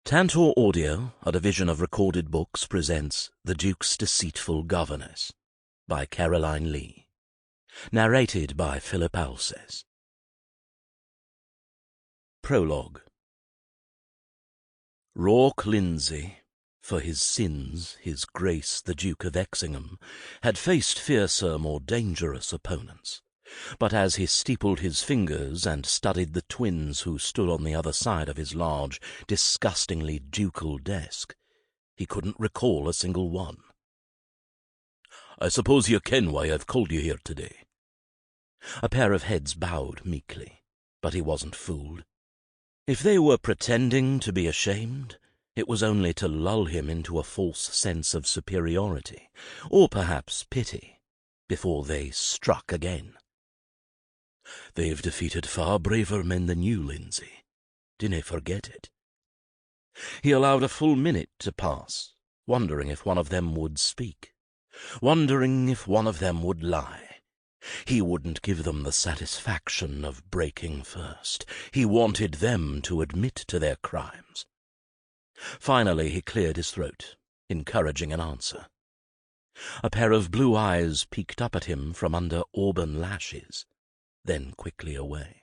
Tantor Audio, a division of Recorded Books, presents The Duke's Deceitful Governess by Caroline Lee. Narrated by Philip Alces. Prologue. Rourke Lindsay, for his sins, his grace the Duke of Exingham, had faced fiercer, more dangerous opponents. But as he steepled his fingers and studied the twins who stood on the other side of his large, disgustingly ducal desk, he couldn't recall a single one. "I suppose you ken why I've called you here today." A pair of heads bowed meekly, but he wasn't fooled. If they were pretending to be ashamed, it was only to lull him into a false sense of superiority, or perhaps pity, before they struck again. "They've defeated far braver men than you, Lindsay. Dinna forget it." He allowed a full minute to pass, wondering if one of them would speak, wondering if one of them would lie. He wouldn't give them the satisfaction of breaking first. He wanted them to admit to their crimes. Finally he cleared his throat, encouraging an answer. A pair of blue eyes peeked up at him from under auburn lashes, then quickly away.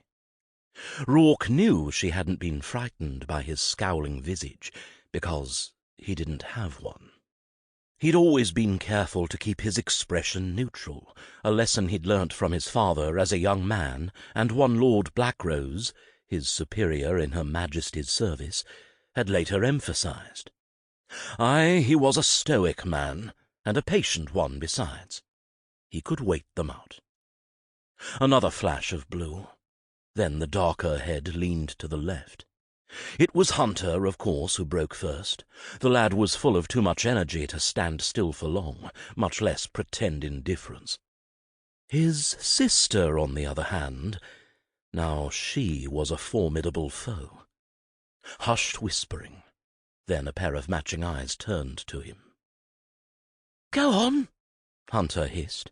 Rourke knew she hadn't been frightened by his scowling visage, because he didn't have one. He'd always been careful to keep his expression neutral, a lesson he'd learnt from his father as a young man, and one Lord Blackrose, his superior in Her Majesty's service, had later emphasized. Aye, he was a stoic man, and a patient one besides. He could wait them out. Another flash of blue. Then the darker head leaned to the left. It was Hunter, of course, who broke first. The lad was full of too much energy to stand still for long, much less pretend indifference. His sister, on the other hand, now she was a formidable foe. Hushed whispering, then a pair of matching eyes turned to him. "Go on," Hunter hissed.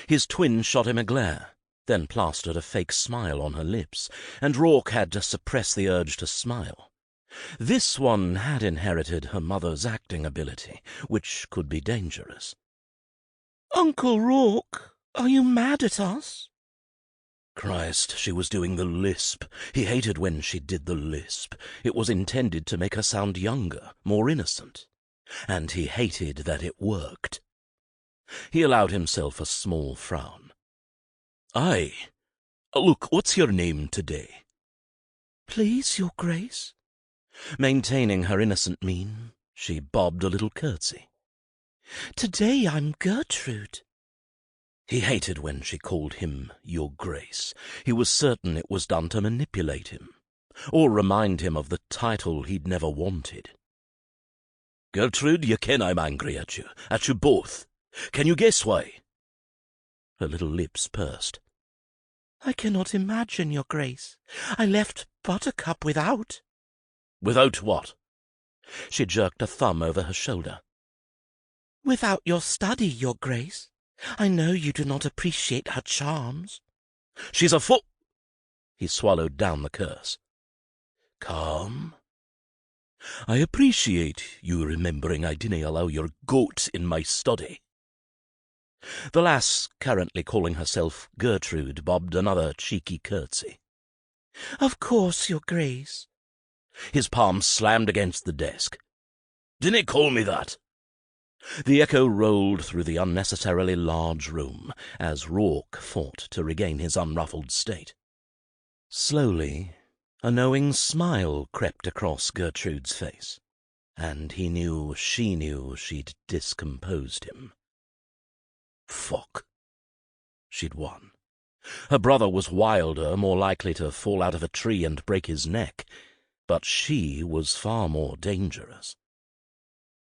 His twin shot him a glare, then plastered a fake smile on her lips, and Rourke had to suppress the urge to smile. This one had inherited her mother's acting ability, which could be dangerous. "Uncle Rourke, are you mad at us?" Christ, she was doing the lisp. He hated when she did the lisp. It was intended to make her sound younger, more innocent. And he hated that it worked. He allowed himself a small frown. "Aye. Look, what's your name today?" "Please, your grace." Maintaining her innocent mien, she bobbed a little curtsy. "Today I'm Gertrude." He hated when she called him your grace. He was certain it was done to manipulate him, or remind him of the title he'd never wanted. "Gertrude, you ken I'm angry at you both. Can you guess why?" Her little lips pursed. "I cannot imagine, your grace. I left Buttercup without—" "Without what?" She jerked a thumb over her shoulder. "Without your study, your grace. I know you do not appreciate her charms." "She's a fool—" He swallowed down the curse. "Calm. I appreciate you remembering I didn't allow your goat in my study." The lass, currently calling herself Gertrude, bobbed another cheeky curtsy. "Of course, your grace." His palm slammed against the desk. "Dinna call me that." The echo rolled through the unnecessarily large room as Rourke fought to regain his unruffled state. Slowly, a knowing smile crept across Gertrude's face, and he knew she knew she'd discomposed him. Fuck. She'd won. Her brother was wilder, more likely to fall out of a tree and break his neck, but she was far more dangerous.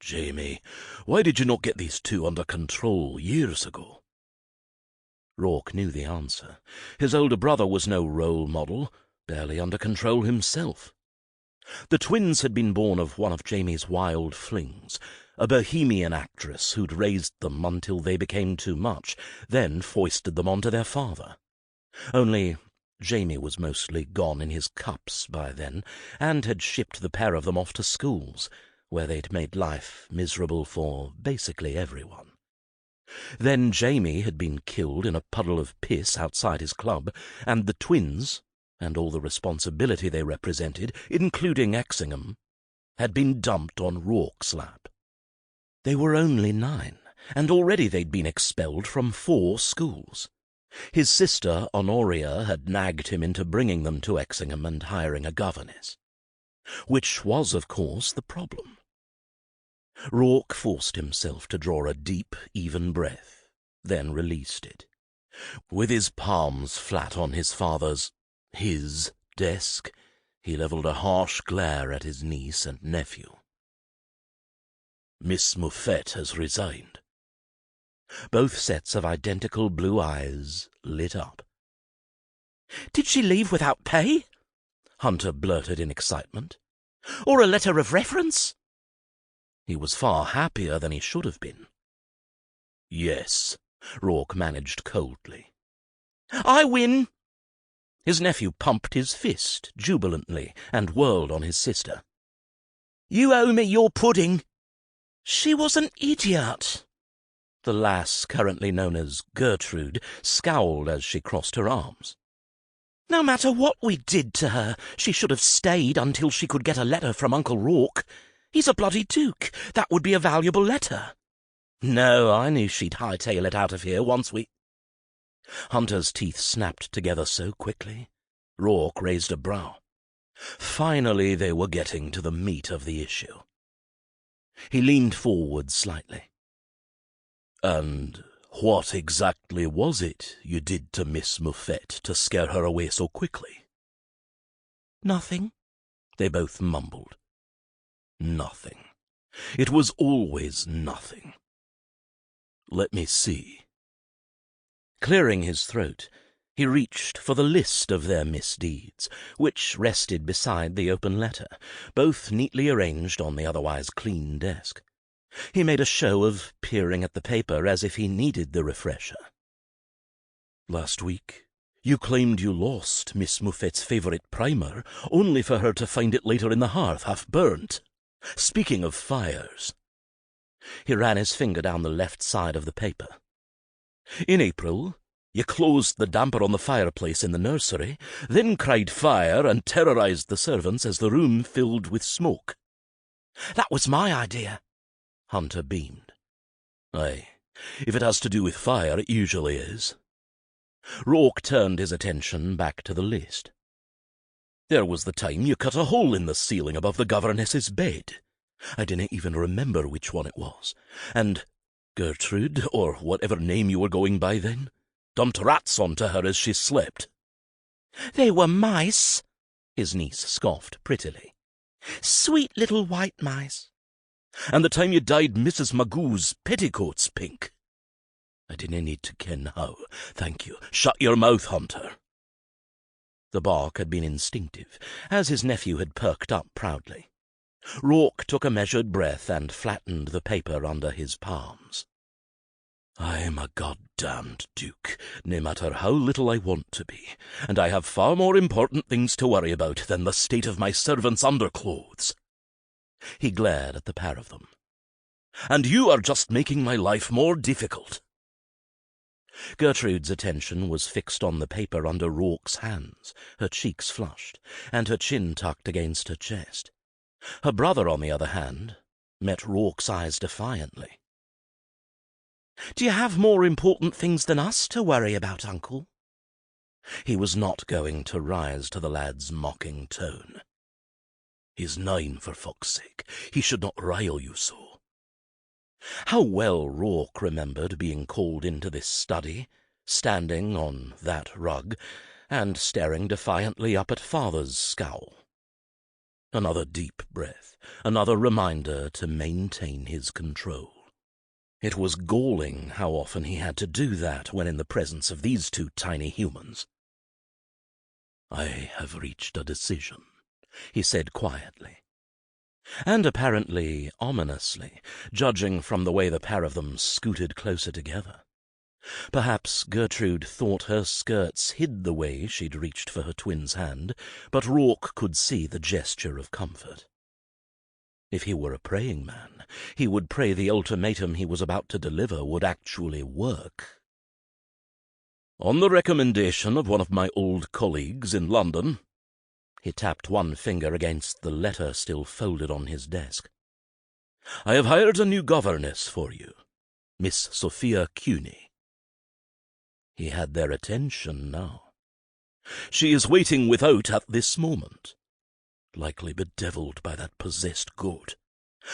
"Jamie, why did you not get these two under control years ago?" Rourke knew the answer. His older brother was no role model, barely under control himself. The twins had been born of one of Jamie's wild flings, a bohemian actress who'd raised them until they became too much, then foisted them onto their father. Only Jamie was mostly gone in his cups by then, and had shipped the pair of them off to schools, where they'd made life miserable for basically everyone. Then Jamie had been killed in a puddle of piss outside his club, and the twins, and all the responsibility they represented, including Exingham, had been dumped on Rourke's lap. They were only 9, and already they'd been expelled from 4 schools. His sister, Honoria, had nagged him into bringing them to Exingham and hiring a governess. Which was, of course, the problem. Rourke forced himself to draw a deep, even breath, then released it. With his palms flat on his desk, he levelled a harsh glare at his niece and nephew. "Miss Muffet has resigned." Both sets of identical blue eyes lit up. "Did she leave without pay?" Hunter blurted in excitement. "Or a letter of reference?" He was far happier than he should have been. "Yes," Rourke managed coldly. "I win!" His nephew pumped his fist jubilantly and whirled on his sister. "You owe me your pudding." "She was an idiot." The lass currently known as Gertrude scowled as she crossed her arms. "No matter what we did to her, she should have stayed until she could get a letter from Uncle Rourke. He's a bloody duke. That would be a valuable letter." "No, I knew she'd hightail it out of here once we—" Hunter's teeth snapped together so quickly. Rourke raised a brow. Finally they were getting to the meat of the issue. He leaned forward slightly. "And what exactly was it you did to Miss Muffet to scare her away so quickly?" "Nothing," they both mumbled. Nothing. It was always nothing. "Let me see." Clearing his throat, he reached for the list of their misdeeds, which rested beside the open letter, both neatly arranged on the otherwise clean desk. He made a show of peering at the paper as if he needed the refresher. "Last week, you claimed you lost Miss Muffet's favourite primer, only for her to find it later in the hearth, half burnt. Speaking of fires..." He ran his finger down the left side of the paper. "In April, you closed the damper on the fireplace in the nursery, then cried fire and terrorized the servants as the room filled with smoke." "That was my idea." Hunter beamed. "Aye, if it has to do with fire, it usually is." Rourke turned his attention back to the list. "There was the time you cut a hole in the ceiling above the governess's bed. I didn't even remember which one it was. And Gertrude, or whatever name you were going by then, dumped rats onto her as she slept." "They were mice," his niece scoffed prettily. "Sweet little white mice." "And the time you dyed Mrs. Magoo's petticoats pink." "I didn't need to ken how. Thank you. Shut your mouth, Hunter." The bark had been instinctive, as his nephew had perked up proudly. Rourke took a measured breath and flattened the paper under his palms. "I'm a goddamned duke, no matter how little I want to be, and I have far more important things to worry about than the state of my servants' underclothes." He glared at the pair of them. "And you are just making my life more difficult." Gertrude's attention was fixed on the paper under Rourke's hands, her cheeks flushed, and her chin tucked against her chest. Her brother, on the other hand, met Rourke's eyes defiantly. "Do you have more important things than us to worry about, Uncle?" He was not going to rise to the lad's mocking tone. "He's 9, for fuck's sake. He should not rile you so." How well Rourke remembered being called into this study, standing on that rug, and staring defiantly up at father's scowl. Another deep breath, another reminder to maintain his control. It was galling how often he had to do that when in the presence of these 2 tiny humans. "I have reached a decision," he said quietly. And apparently ominously, judging from the way the pair of them scooted closer together. Perhaps Gertrude thought her skirts hid the way she'd reached for her twin's hand, but Rourke could see the gesture of comfort. If he were a praying man, he would pray the ultimatum he was about to deliver would actually work. "On the recommendation of one of my old colleagues in London," he tapped one finger against the letter still folded on his desk, "I have hired a new governess for you, Miss Sophia Cuny." He had their attention now. "She is waiting without at this moment, likely bedevilled by that possessed goat,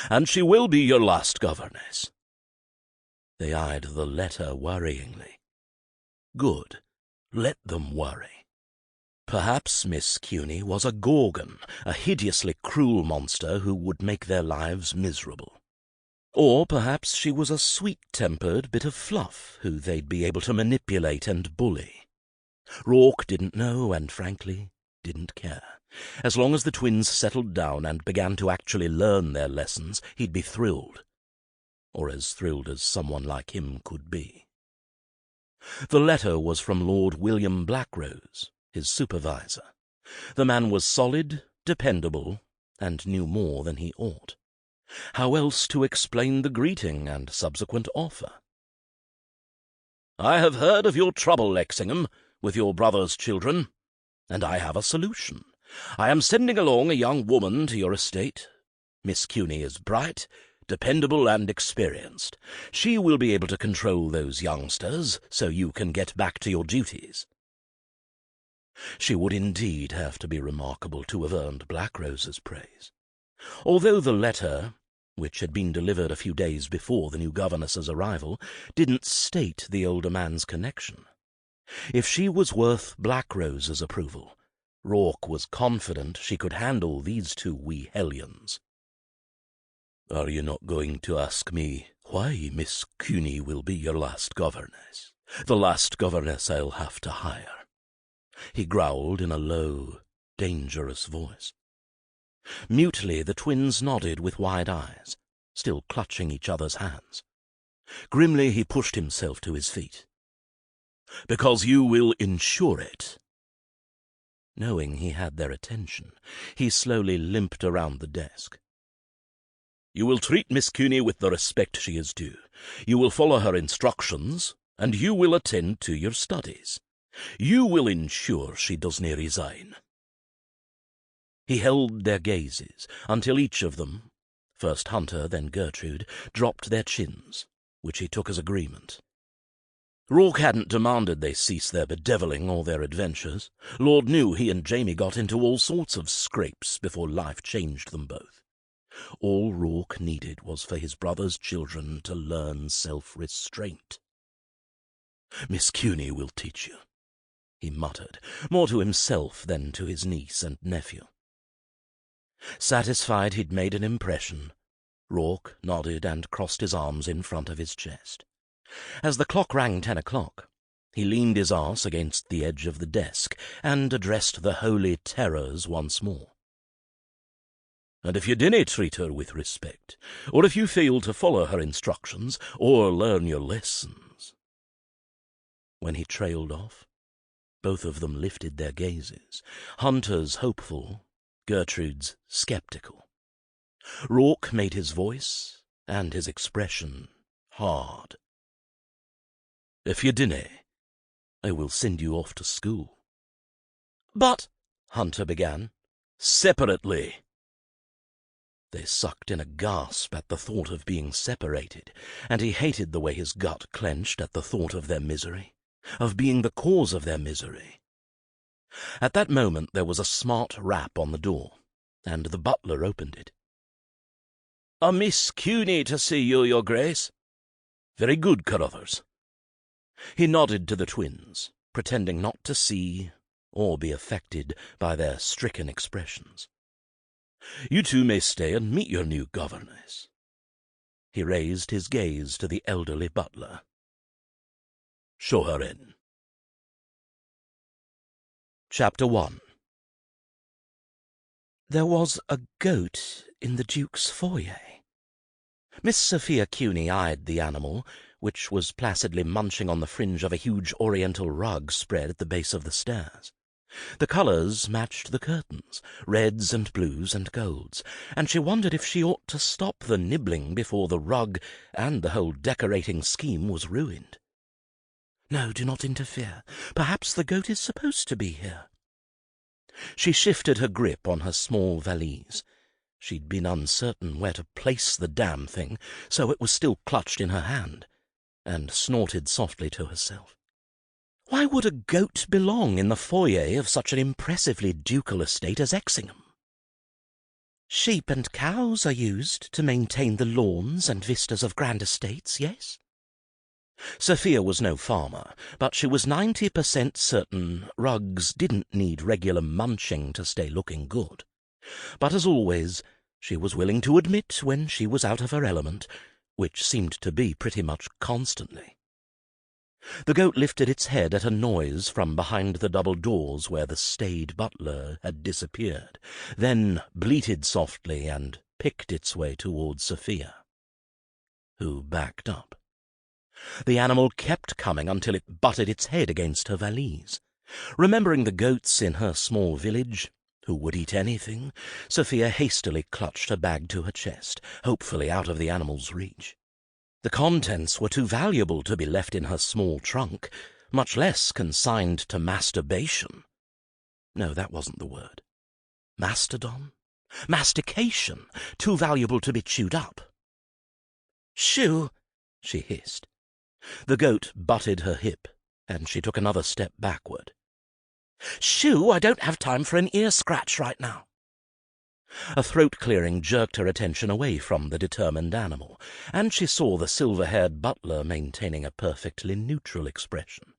and she will be your last governess." They eyed the letter worryingly. Good. Let them worry. Perhaps Miss Cuny was a gorgon, a hideously cruel monster who would make their lives miserable. Or perhaps she was a sweet-tempered bit of fluff who they'd be able to manipulate and bully. Rourke didn't know and, frankly, didn't care. As long as the twins settled down and began to actually learn their lessons, he'd be thrilled. Or as thrilled as someone like him could be. The letter was from Lord William Blackrose, his supervisor. The man was solid, dependable, and knew more than he ought. How else to explain the greeting and subsequent offer? "I have heard of your trouble, Exingham, with your brother's children, and I have a solution. I am sending along a young woman to your estate. Miss Cuny is bright, dependable, and experienced. She will be able to control those youngsters so you can get back to your duties." She would indeed have to be remarkable to have earned Blackrose's praise. Although the letter, which had been delivered a few days before the new governess's arrival, didn't state the older man's connection. If she was worth Blackrose's approval, Rourke was confident she could handle these two wee hellions. "Are you not going to ask me why Miss Cuny will be your last governess? The last governess I'll have to hire," he growled in a low, dangerous voice. Mutely the twins nodded with wide eyes, still clutching each other's hands. Grimly he pushed himself to his feet. "Because you will ensure it." Knowing he had their attention, he slowly limped around the desk. "You will treat Miss Cuny with the respect she is due. You will follow her instructions, and you will attend to your studies. You will ensure she doesn't resign." He held their gazes until each of them, first Hunter, then Gertrude, dropped their chins, which he took as agreement. Rourke hadn't demanded they cease their bedeviling or their adventures. Lord knew he and Jamie got into all sorts of scrapes before life changed them both. All Rourke needed was for his brother's children to learn self-restraint. "Miss Cuny will teach you," he muttered, more to himself than to his niece and nephew. Satisfied he'd made an impression, Rourke nodded and crossed his arms in front of his chest. As the clock rang 10 o'clock, he leaned his arse against the edge of the desk and addressed the holy terrors once more. "And if you dinna treat her with respect, or if you fail to follow her instructions, or learn your lessons—" When he trailed off, both of them lifted their gazes, Hunter's hopeful, Gertrude's skeptical. Rourke made his voice and his expression hard. "If you dinna, I will send you off to school." "But—" Hunter began. "Separately." They sucked in a gasp at the thought of being separated, and he hated the way his gut clenched at the thought of their misery, of being the cause of their misery. At that moment there was a smart rap on the door, and the butler opened it. "A Miss Cuny to see you, your grace." "Very good, Carruthers." He nodded to the twins, pretending not to see or be affected by their stricken expressions. "You two may stay and meet your new governess." He raised his gaze to the elderly butler. "Show her in." Chapter 1. There was a goat in the Duke's foyer. Miss Sophia Cuny eyed the animal which was placidly munching on the fringe of a huge oriental rug spread at the base of the stairs. The colours matched the curtains, reds and blues and golds, and she wondered if she ought to stop the nibbling before the rug and the whole decorating scheme was ruined. "No, do not interfere. Perhaps the goat is supposed to be here." She shifted her grip on her small valise. She'd been uncertain where to place the damn thing, so it was still clutched in her hand, and snorted softly to herself. Why would a goat belong in the foyer of such an impressively ducal estate as Exingham? "Sheep and cows are used to maintain the lawns and vistas of grand estates, yes?" Sophia was no farmer, but she was 90% certain rugs didn't need regular munching to stay looking good. But as always, she was willing to admit when she was out of her element, which seemed to be pretty much constantly. The goat lifted its head at a noise from behind the double doors where the staid butler had disappeared, then bleated softly and picked its way towards Sophia, who backed up. The animal kept coming until it butted its head against her valise. Remembering the goats in her small village, who would eat anything, Sophia hastily clutched her bag to her chest, hopefully out of the animal's reach. The contents were too valuable to be left in her small trunk, much less consigned to masturbation. No, that wasn't the word. Mastodon? Mastication, too valuable to be chewed up. "Shoo!" she hissed. The goat butted her hip, and she took another step backward. "Shoo, I don't have time for an ear scratch right now." A throat-clearing jerked her attention away from the determined animal, and she saw the silver-haired butler maintaining a perfectly neutral expression.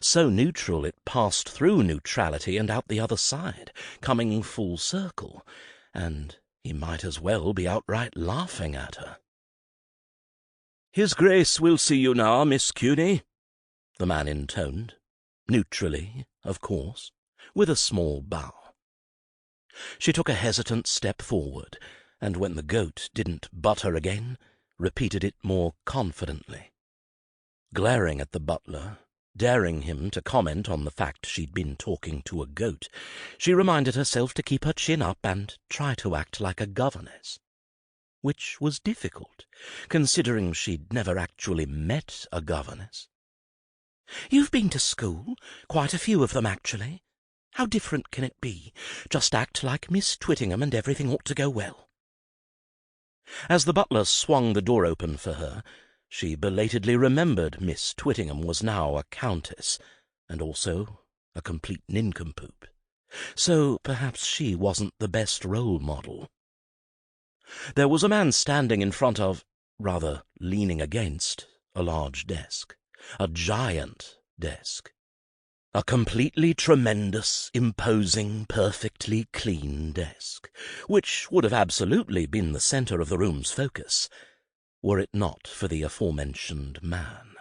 So neutral it passed through neutrality and out the other side, coming full circle, and he might as well be outright laughing at her. "His Grace will see you now, Miss Cuny," the man intoned, neutrally, of course, with a small bow. She took a hesitant step forward, and when the goat didn't butt her again, repeated it more confidently. Glaring at the butler, daring him to comment on the fact she'd been talking to a goat, she reminded herself to keep her chin up and try to act like a governess. Which was difficult, considering she'd never actually met a governess. "You've been to school, quite a few of them, actually. How different can it be? Just act like Miss Twittingham and everything ought to go well." As the butler swung the door open for her, she belatedly remembered Miss Twittingham was now a countess, and also a complete nincompoop. So perhaps she wasn't the best role model. There was a man standing in front of, rather leaning against, a large desk. A giant desk. A completely tremendous, imposing, perfectly clean desk, which would have absolutely been the centre of the room's focus, were it not for the aforementioned man.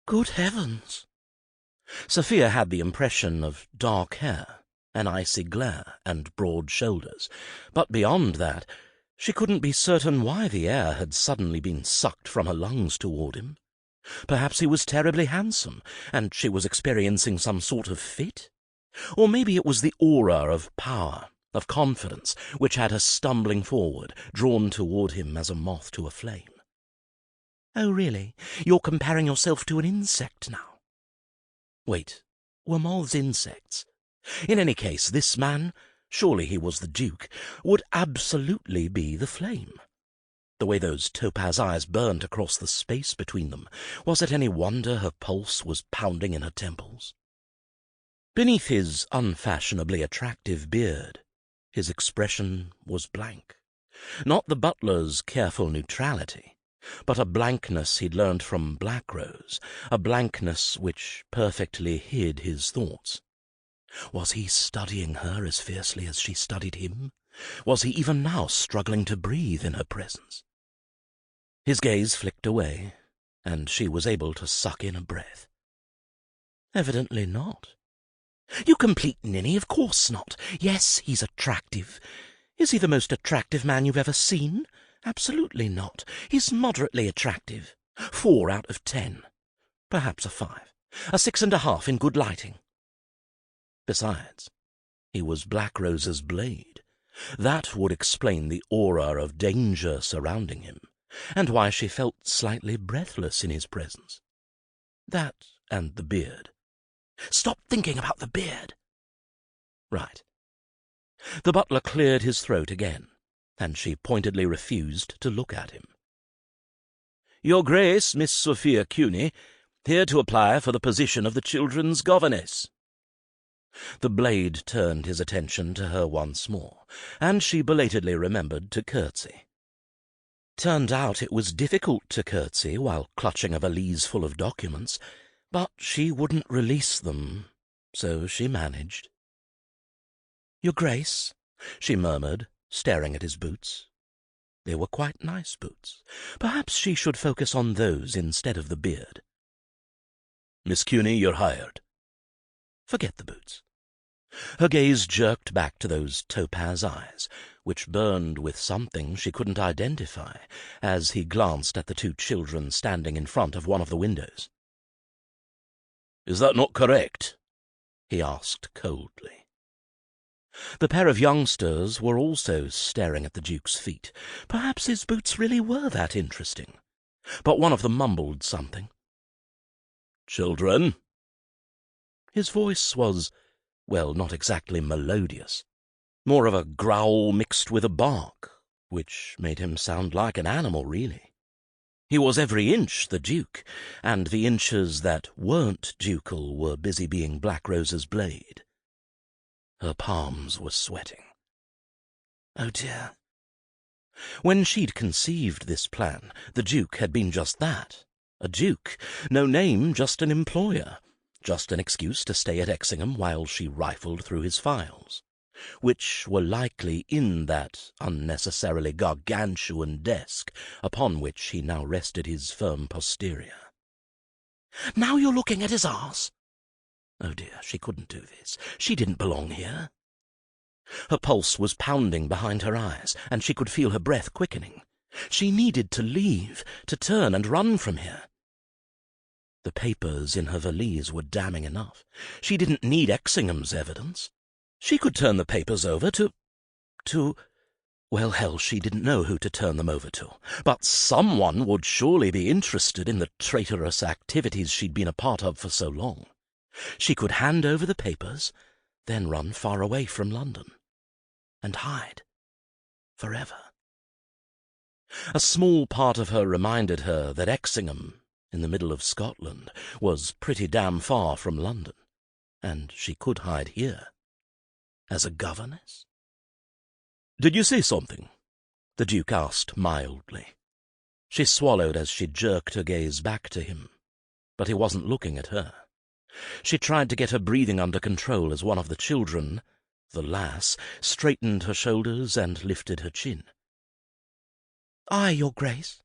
Good heavens! Sophia had the impression of dark hair, an icy glare, and broad shoulders, but beyond that, she couldn't be certain why the air had suddenly been sucked from her lungs toward him. Perhaps he was terribly handsome, and she was experiencing some sort of fit? Or maybe it was the aura of power, of confidence, which had her stumbling forward, drawn toward him as a moth to a flame. "Oh, really? You're comparing yourself to an insect now?" Wait, were moths insects? In any case, this man, surely he was the Duke, would absolutely be the flame. The way those topaz eyes burned across the space between them, was it any wonder her pulse was pounding in her temples? Beneath his unfashionably attractive beard, his expression was blank. Not the butler's careful neutrality, but a blankness he'd learned from Blackrose, a blankness which perfectly hid his thoughts. Was he studying her as fiercely as she studied him? Was he even now struggling to breathe in her presence? His gaze flicked away, and she was able to suck in a breath. Evidently not. "You complete ninny, of course not. Yes, he's attractive. Is he the most attractive man you've ever seen? Absolutely not. He's moderately attractive. 4 out of 10. Perhaps a 5. A 6.5 in good lighting. Besides, he was Blackrose's blade. That would explain the aura of danger surrounding him, and why she felt slightly breathless in his presence. That and the beard. Stop thinking about the beard. Right. The butler cleared his throat again, and she pointedly refused to look at him. "Your Grace, Miss Sophia Cuny, here to apply for the position of the children's governess." The blade turned his attention to her once more, and she belatedly remembered to curtsy. Turned out it was difficult to curtsy while clutching a valise full of documents, but she wouldn't release them, so she managed. "Your Grace," she murmured, staring at his boots. They were quite nice boots. Perhaps she should focus on those instead of the beard. "Miss Cuny, you're hired." Forget the boots. Her gaze jerked back to those topaz eyes, which burned with something she couldn't identify, as he glanced at the 2 children standing in front of one of the windows. "Is that not correct?" he asked coldly. The pair of youngsters were also staring at the Duke's feet. Perhaps his boots really were that interesting. But one of them mumbled something. "Children?" His voice was, well, not exactly melodious. More of a growl mixed with a bark, which made him sound like an animal, really. He was every inch the Duke, and the inches that weren't ducal were busy being Blackrose's blade. Her palms were sweating. Oh dear. When she'd conceived this plan, the Duke had been just that, a duke, no name, just an employer, just an excuse to stay at Exingham while she rifled through his files, which were likely in that unnecessarily gargantuan desk upon which he now rested his firm posterior. "Now you're looking at his arse." Oh dear, she couldn't do this. She didn't belong here. Her pulse was pounding behind her eyes, and she could feel her breath quickening. She needed to leave, to turn and run from here. The papers in her valise were damning enough. She didn't need Exingham's evidence. She could turn the papers over to... Well, hell, she didn't know who to turn them over to. But someone would surely be interested in the traitorous activities she'd been a part of for so long. She could hand over the papers, then run far away from London, and hide forever. A small part of her reminded her that Exingham, in the middle of Scotland, was pretty damn far from London, and she could hide here. As a governess? "Did you say something?" the Duke asked mildly. She swallowed as she jerked her gaze back to him, but he wasn't looking at her. She tried to get her breathing under control as one of the children, the lass, straightened her shoulders and lifted her chin. "Aye, Your Grace,"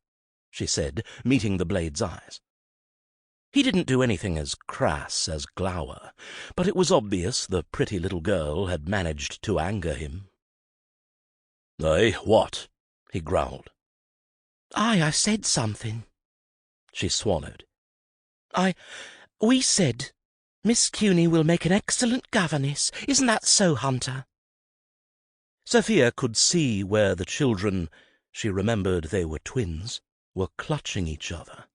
she said, meeting the blade's eyes. He didn't do anything as crass as glower, but it was obvious the pretty little girl had managed to anger him. "Aye, what?" he growled. "Aye, I said something." She swallowed. We said, Miss Cuny will make an excellent governess. Isn't that so, Hunter?" Sophia could see where the children, she remembered they were twins, were clutching each other.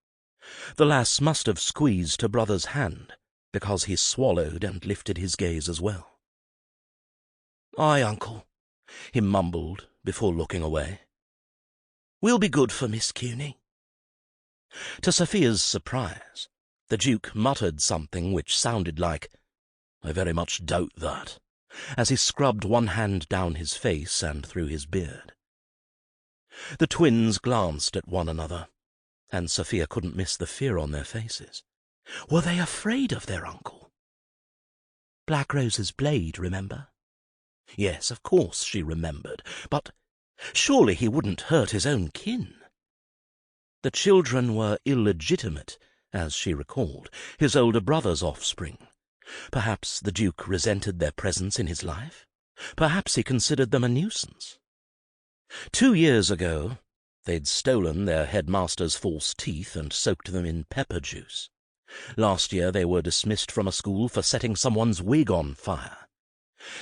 The lass must have squeezed her brother's hand, because he swallowed and lifted his gaze as well. "Aye, uncle," he mumbled before looking away. "We'll be good for Miss Cuny." To Sophia's surprise, the Duke muttered something which sounded like, "I very much doubt that," as he scrubbed one hand down his face and through his beard. The twins glanced at one another, and Sophia couldn't miss the fear on their faces. Were they afraid of their uncle? Blackrose's blade, remember? Yes, of course she remembered, but surely he wouldn't hurt his own kin. The children were illegitimate, as she recalled, his older brother's offspring. Perhaps the Duke resented their presence in his life. Perhaps he considered them a nuisance. 2 years ago, They'd stolen their headmaster's false teeth and soaked them in pepper juice. Last year they were dismissed from a school for setting someone's wig on fire.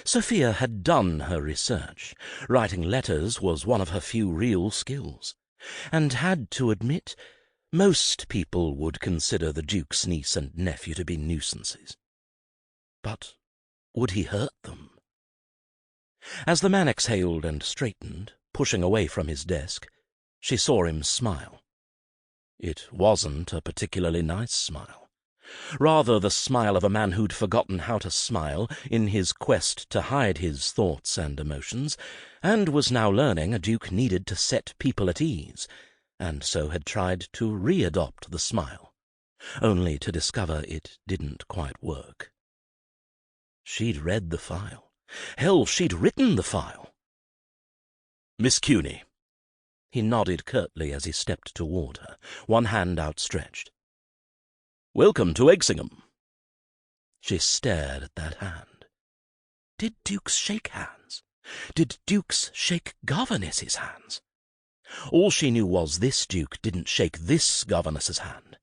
Sophia had done her research. Writing letters was one of her few real skills, and had to admit most people would consider the Duke's niece and nephew to be nuisances. But would he hurt them? As the man exhaled and straightened, pushing away from his desk, she saw him smile. It wasn't a particularly nice smile. Rather the smile of a man who'd forgotten how to smile in his quest to hide his thoughts and emotions, and was now learning a duke needed to set people at ease, and so had tried to re-adopt the smile, only to discover it didn't quite work. She'd read the file. Hell, she'd written the file. "Miss Cuny." He nodded curtly as he stepped toward her, one hand outstretched. "Welcome to Exingham." She stared at that hand. Did dukes shake hands? Did dukes shake governesses' hands? All she knew was this duke didn't shake this governess's hand.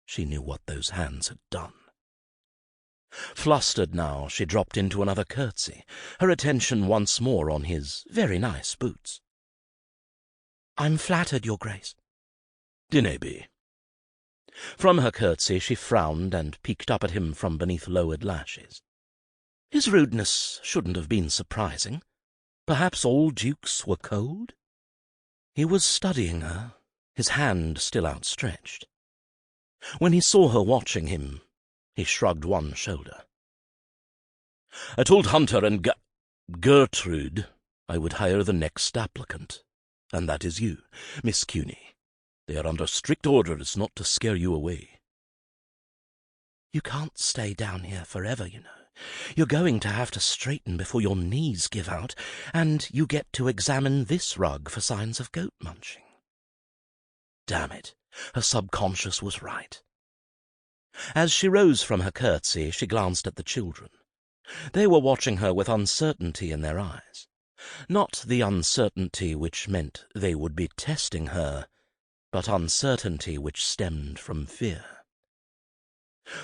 She knew what those hands had done. Flustered now, she dropped into another curtsy, her attention once more on his very nice boots. "I'm flattered, Your Grace." "Dinna be." From her curtsy she frowned and peeked up at him from beneath lowered lashes. His rudeness shouldn't have been surprising. Perhaps all dukes were cold? He was studying her, his hand still outstretched. When he saw her watching him, he shrugged one shoulder. "I told Hunter and Gertrude I would hire the next applicant, and that is you, Miss Cuny. They are under strict orders not to scare you away." "You can't stay down here forever, you know. You're going to have to straighten before your knees give out, and you get to examine this rug for signs of goat munching." Damn it, her subconscious was right. As she rose from her curtsy, she glanced at the children. They were watching her with uncertainty in their eyes. Not the uncertainty which meant they would be testing her, but uncertainty which stemmed from fear.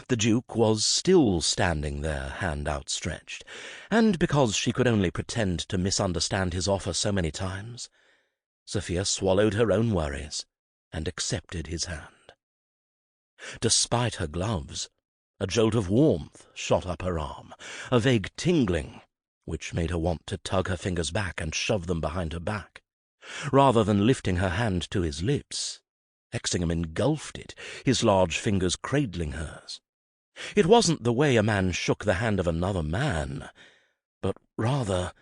The Duke was still standing there, hand outstretched, and because she could only pretend to misunderstand his offer so many times, Sophia swallowed her own worries and accepted his hand. Despite her gloves, a jolt of warmth shot up her arm, a vague tingling, which made her want to tug her fingers back and shove them behind her back. Rather than lifting her hand to his lips, Exingham engulfed it, his large fingers cradling hers. It wasn't the way a man shook the hand of another man, but rather...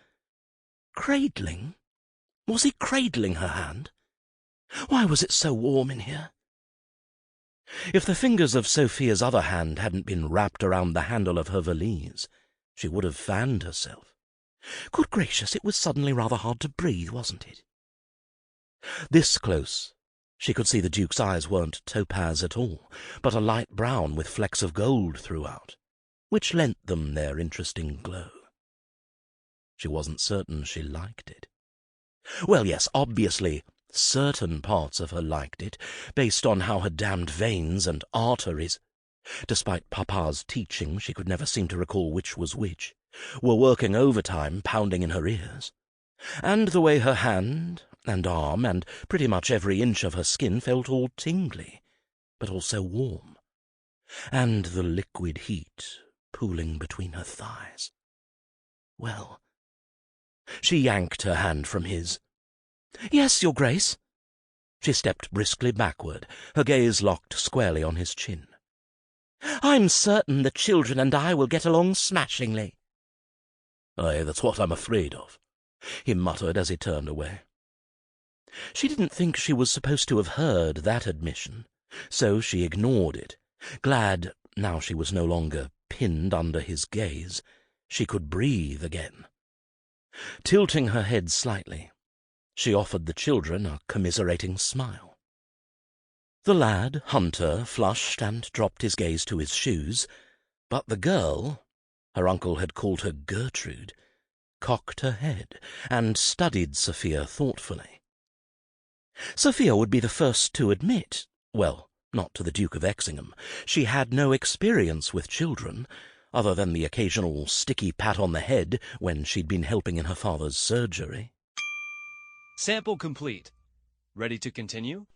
Cradling? Was he cradling her hand? Why was it so warm in here? If the fingers of Sophia's other hand hadn't been wrapped around the handle of her valise, she would have fanned herself. Good gracious, it was suddenly rather hard to breathe, wasn't it? This close, she could see the Duke's eyes weren't topaz at all, but a light brown with flecks of gold throughout, which lent them their interesting glow. She wasn't certain she liked it. Well, yes, obviously, certain parts of her liked it, based on how her damned veins and arteries, despite Papa's teaching she could never seem to recall which was which, were working overtime, pounding in her ears, and the way her hand and arm and pretty much every inch of her skin felt all tingly, but also warm, and the liquid heat pooling between her thighs. Well, she yanked her hand from his. "Yes, Your Grace." She stepped briskly backward, her gaze locked squarely on his chin. "I'm certain the children and I will get along smashingly." "Aye, that's what I'm afraid of," he muttered as he turned away. She didn't think she was supposed to have heard that admission, so she ignored it, glad, now she was no longer pinned under his gaze, she could breathe again. Tilting her head slightly, she offered the children a commiserating smile. The lad, Hunter, flushed and dropped his gaze to his shoes, but the girl, her uncle had called her Gertrude, cocked her head and studied Sophia thoughtfully. Sophia would be the first to admit, well, not to the Duke of Exingham, she had no experience with children, other than the occasional sticky pat on the head when she'd been helping in her father's surgery. Sample complete. Ready to continue?